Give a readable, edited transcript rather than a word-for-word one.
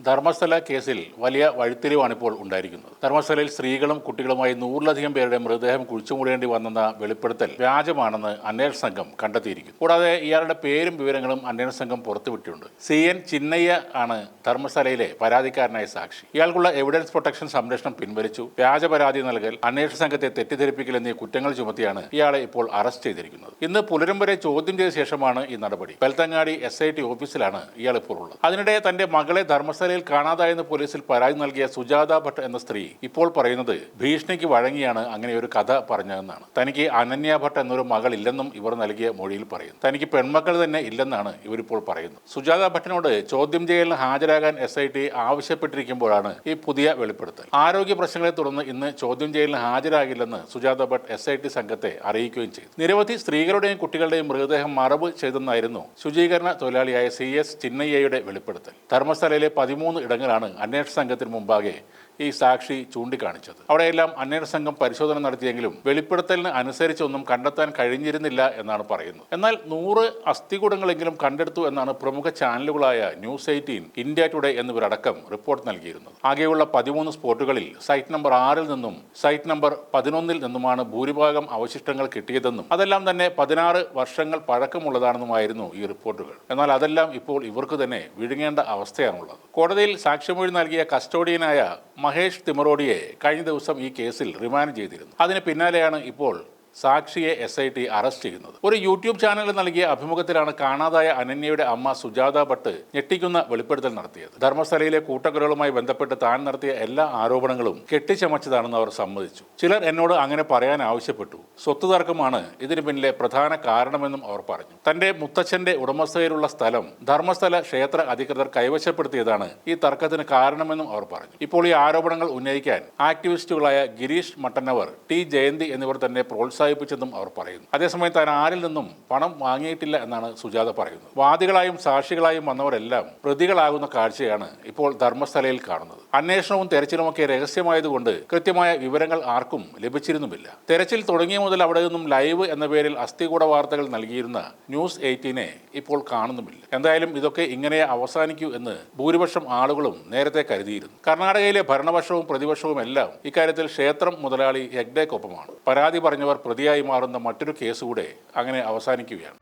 ധർമ്മസ്ഥല കേസിൽ വലിയ വഴിത്തിരിവാണ് ഇപ്പോൾ ഉണ്ടായിരിക്കുന്നത്. ധർമ്മസ്ഥലയിൽ സ്ത്രീകളും കുട്ടികളുമായി 100ലധികം പേരുടെ മൃതദേഹം കുഴിച്ചുമൂടേണ്ടി വന്നെന്ന വെളിപ്പെടുത്തൽ വ്യാജമാണെന്ന് അന്വേഷണ സംഘം കണ്ടെത്തിയിരിക്കുന്നു. കൂടാതെ ഇയാളുടെ പേരും വിവരങ്ങളും അന്വേഷണ സംഘം പുറത്തുവിട്ടിട്ടുണ്ട്. CN ചിന്നയ്യ ആണ് ധർമ്മസ്ഥലയിലെ പരാതിക്കാരനായ സാക്ഷി. ഇയാൾക്കുള്ള എവിഡൻസ് പ്രൊട്ടക്ഷൻ സംരക്ഷണം പിൻവലിച്ചു. വ്യാജ പരാതി നൽകൽ, അന്വേഷണ സംഘത്തെ തെറ്റിദ്ധരിപ്പിക്കൽ എന്നീ കുറ്റങ്ങൾ ചുമത്തിയാണ് ഇയാളെ ഇപ്പോൾ അറസ്റ്റ് ചെയ്തിരിക്കുന്നത്. ഇന്ന് പുലരും വരെ ചോദ്യം ചെയ്ത ശേഷമാണ് ഈ നടപടി. ബെൽത്തങ്ങാടി SIT ഓഫീസിലാണ് ഇയാൾ ഇപ്പോൾ ഉള്ളത്. അതിനിടെ തന്റെ മകളെ ധർമ്മസ്ഥലയിൽ കാണാതായെന്ന് പോലീസിൽ പരാതി നൽകിയ സുജാത ഭട്ട് എന്ന സ്ത്രീ ഇപ്പോൾ പറയുന്നത് ഭീഷണിക്ക് വഴങ്ങിയാണ് അങ്ങനെ ഒരു കഥ പറഞ്ഞതെന്നാണ്. തനിക്ക് അനന്യ ഭട്ട് എന്നൊരു മകൾ ഇല്ലെന്നും ഇവർ നൽകിയ മൊഴിയിൽ പറയുന്നു. തനിക്ക് പെൺമക്കൾ തന്നെ ഇല്ലെന്നാണ് ഇവരിപ്പോൾ പറയുന്നത്. സുജാത ഭട്ടിനോട് ചോദ്യം ചെയ്യലിന് ഹാജരാകാൻ SIT ആവശ്യപ്പെട്ടിരിക്കുമ്പോഴാണ് ഈ പുതിയ വെളിപ്പെടുത്തൽ. ആരോഗ്യ പ്രശ്നങ്ങളെ തുടർന്ന് ഇന്ന് ചോദ്യം ചെയ്യലിന് ഹാജരാകില്ലെന്ന് സുജാത ഭട്ട് SIT സംഘത്തെ അറിയിക്കുകയും ചെയ്തു. നിരവധി സ്ത്രീകളുടെയും കുട്ടികളുടെയും മൃതദേഹം മറവ് ചെയ്തെന്നായിരുന്നു ശുചീകരണ തൊഴിലാളിയായ CS ചിന്നയ്യയുടെ വെളിപ്പെടുത്തൽ. ധർമ്മസ്ഥലയിലെ 13 ഇടങ്ങളാണ് അന്വേഷണ സംഘത്തിന് മുമ്പാകെ ഈ സാക്ഷി ചൂണ്ടിക്കാണിച്ചത്. അവിടെയെല്ലാം അന്വേഷണ സംഘം പരിശോധന നടത്തിയെങ്കിലും വെളിപ്പെടുത്തലിന് അനുസരിച്ചൊന്നും കണ്ടെത്താൻ കഴിഞ്ഞിരുന്നില്ല എന്നാണ് പറയുന്നത്. എന്നാൽ 100 അസ്ഥികൂടങ്ങളെങ്കിലും കണ്ടെടുത്തു എന്നാണ് പ്രമുഖ ചാനലുകളായ ന്യൂസ് 18, ഇന്ത്യ ടുഡേ എന്നിവരടക്കം റിപ്പോർട്ട് നൽകിയിരുന്നത്. ആകെയുള്ള 13 സ്പോട്ടുകളിൽ സൈറ്റ് നമ്പർ 6 നിന്നും സൈറ്റ് നമ്പർ 11 നിന്നുമാണ് ഭൂരിഭാഗം അവശിഷ്ടങ്ങൾ കിട്ടിയതെന്നും അതെല്ലാം തന്നെ 16 വർഷങ്ങൾ പഴക്കമുള്ളതാണെന്നുമായിരുന്നു ഈ റിപ്പോർട്ടുകൾ. എന്നാൽ അതെല്ലാം ഇപ്പോൾ ഇവർക്ക് തന്നെ വിഴുങ്ങേണ്ട അവസ്ഥയാണുള്ളത്. കോടതിയിൽ സാക്ഷിമൊഴി നൽകിയ കസ്റ്റോഡിയനായ മഹേഷ് തിമറോഡിയെ കഴിഞ്ഞ ദിവസം ഈ കേസിൽ റിമാൻഡ് ചെയ്തിരുന്നു. അതിന് പിന്നാലെയാണ് ഇപ്പോൾ സാക്ഷിയെ SIT അറസ്റ്റ് ചെയ്യുന്നത്. ഒരു യൂട്യൂബ് ചാനലിൽ നൽകിയ അഭിമുഖത്തിലാണ് കാണാതായ അനന്യയുടെ അമ്മ സുജാത ഭട്ട് ഞെട്ടിക്കുന്ന വെളിപ്പെടുത്തൽ നടത്തിയത്. ധർമ്മസ്ഥലയിലെ കൂട്ടക്കൊലകളുമായി ബന്ധപ്പെട്ട് താൻ നടത്തിയ എല്ലാ ആരോപണങ്ങളും കെട്ടിച്ചമച്ചതാണെന്ന് അവർ സമ്മതിച്ചു. ചിലർ എന്നോട് അങ്ങനെ പറയാൻ ആവശ്യപ്പെട്ടു. സ്വത്ത് തർക്കമാണ് ഇതിന് പിന്നിലെ പ്രധാന കാരണമെന്നും അവർ പറഞ്ഞു. തന്റെ മുത്തച്ഛന്റെ ഉടമസ്ഥതയിലുള്ള സ്ഥലം ധർമ്മസ്ഥല ക്ഷേത്ര അധികൃതർ കൈവശപ്പെടുത്തിയതാണ് ഈ തർക്കത്തിന് കാരണമെന്നും അവർ പറഞ്ഞു. ഇപ്പോൾ ഈ ആരോപണങ്ങൾ ഉന്നയിക്കാൻ ആക്ടിവിസ്റ്റുകളായ ഗിരീഷ് മട്ടന്നവർ, T ജയന്തി എന്നിവർ തന്നെ പ്രോത്സാഹിപ്പിച്ചെന്നും അവർ പറയുന്നു. അതേസമയം താൻ ആരിൽ നിന്നും പണം വാങ്ങിയിട്ടില്ല എന്നാണ് സുജാത പറയുന്നത്. വാദികളായും സാക്ഷികളായും വന്നവരെല്ലാം പ്രതികളാകുന്ന കാഴ്ചയാണ് ഇപ്പോൾ ധർമ്മസ്ഥലയിൽ കാണുന്നത്. അന്വേഷണവും തെരച്ചിലുമൊക്കെ രഹസ്യമായതുകൊണ്ട് കൃത്യമായ വിവരങ്ങൾ ആർക്കും ലഭിച്ചിരുന്നുമില്ല. തെരച്ചിൽ തുടങ്ങിയ മുതൽ അവിടെ നിന്നും ലൈവ് എന്ന പേരിൽ അസ്ഥികൂട വാർത്തകൾ നൽകിയിരുന്ന ന്യൂസ് 18 ഇപ്പോൾ കാണുന്നുമില്ല. എന്തായാലും ഇതൊക്കെ ഇങ്ങനെ അവസാനിക്കൂ എന്ന് ഭൂരിപക്ഷം ആളുകളും നേരത്തെ കരുതിയിരുന്നു. കർണാടകയിലെ ഭരണപക്ഷവും പ്രതിപക്ഷവും എല്ലാം ഇക്കാര്യത്തിൽ ക്ഷേത്രം മുതലാളി ഹെഗ്ഡെക്കൊപ്പമാണ്. പരാതി പറഞ്ഞവർ പ്രതിയായി മാറുന്ന മറ്റൊരു കേസ് കൂടെ അങ്ങനെ അവസാനിക്കുകയാണ്.